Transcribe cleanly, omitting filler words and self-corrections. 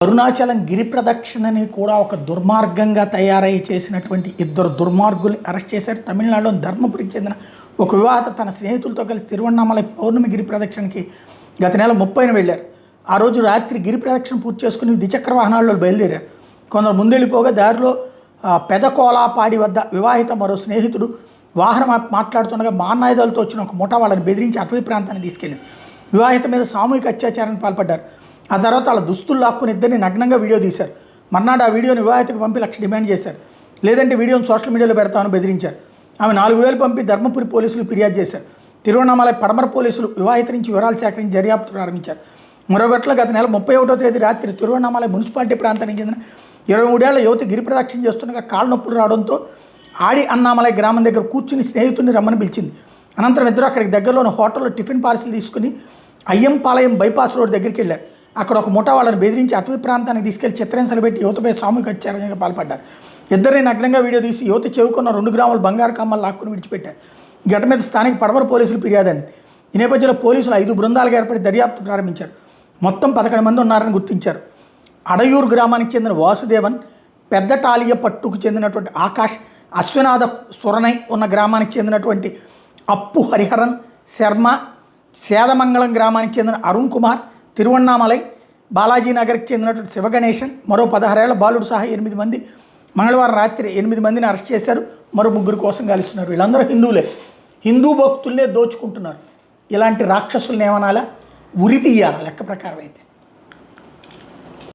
అరుణాచలం గిరి ప్రదక్షిణని కూడా ఒక దుర్మార్గంగా తయారై చేసినటువంటి ఇద్దరు దుర్మార్గుల్ని అరెస్ట్ చేశారు. తమిళనాడులోని ధర్మపురికి చెందిన ఒక వివాహత తన స్నేహితులతో కలిసి తిరువణ్ణామలై పౌర్ణమి గిరి ప్రదక్షిణకి గత నెల 30న వెళ్ళారు. ఆ రోజు రాత్రి గిరి ప్రదక్షిణ పూర్తి చేసుకుని ద్విచక్ర వాహనాల్లో బయలుదేరారు. కొందరు ముందెళ్ళిపోగా దారిలో పెదకోలాపాడి వద్ద వివాహిత మరో స్నేహితుడు వాహనం మాట్లాడుతుండగా మాన్నాయుధాలతో వచ్చిన ఒక ముఠా వాళ్ళని బెదిరించి అటవీ ప్రాంతాన్ని తీసుకెళ్ళింది. వివాహిత మీద సామూహిక అత్యాచారానికి పాల్పడ్డారు. ఆ తర్వాత వాళ్ళ దుస్తులు లాక్కుని ఇద్దరిని నగ్నంగా వీడియో తీశారు. మర్నాడు ఆ వీడియోని వివాహితకు పంపి 1,00,000 డిమాండ్ చేశారు. లేదంటే వీడియోని సోషల్ మీడియాలో పెడతామని బెదిరించారు. ఆమె 4,000 పంపి ధర్మపురి పోలీసులు ఫిర్యాదు చేశారు. తిరువణ్ణామలై పడమర పోలీసులు వివాహిత నుంచి వివరాలు సేకరించి దర్యాప్తు ప్రారంభించారు. మరోగట్ల గత నెల 31వ తేదీ రాత్రి తిరువణ్ణామలై మున్సిపాలిటీ ప్రాంతానికి చెందిన 23 ఏళ్ల యువతి గిరి ప్రదక్షిణ చేస్తుండగా కాళ్ళు నొప్పులు రావడంతో ఆడి అన్నామలై గ్రామం దగ్గర కూర్చుని స్నేహితుడిని రమ్మని పిలిచింది. అనంతరం ఇద్దరు అక్కడికి దగ్గరలోని హోటల్లో టిఫిన్ పార్సిల్ తీసుకుని అయ్యంపాలయం బైపాస్ రోడ్ దగ్గరికి వెళ్ళారు. అక్కడ ఒక ముఠా వాళ్ళని బెదిరించి అటవీ ప్రాంతానికి తీసుకెళ్లి చిత్రహింసలు పెట్టి యువతపై సామూహిక అత్యాచారానికి పాల్పడ్డారు. ఇద్దరిని నగ్నంగా వీడియో తీసి యువత చెవుకున్న 2 గ్రాముల బంగారు కమ్మలు లాక్కుని విడిచిపెట్టారు. ఘటన మీద స్థానిక పడమర పోలీసులు ఫిర్యాదు అంది. ఈ నేపథ్యంలో పోలీసులు 5 బృందాలుగా ఏర్పడి దర్యాప్తు ప్రారంభించారు. మొత్తం 11 మంది ఉన్నారని గుర్తించారు. అడయూరు గ్రామానికి చెందిన వాసుదేవన్, పెద్ద టాలియ పట్టుకు చెందినటువంటి ఆకాష్, అశ్వనాథ సురనై ఉన్న గ్రామానికి చెందినటువంటి అప్పు హరిహరన్ శర్మ, సేదమంగళం గ్రామానికి చెందిన అరుణ్ కుమార్, తిరువణ్ణామలై బాలాజీ నగర్కి చెందినటువంటి శివగణేశన్, మరో 16 ఏళ్ల బాలుడు సహా 8 మంది మంగళవారం రాత్రి 8 మందిని అరెస్ట్ చేశారు. మరో 3 కోసం గాలిస్తున్నారు. వీళ్ళందరూ హిందువులే. హిందూ భక్తులనే దోచుకుంటున్నారు. ఇలాంటి రాక్షసుల్ని ఏమనాలా? ఉరి తీయాలా లెక్క ప్రకారం అయితే.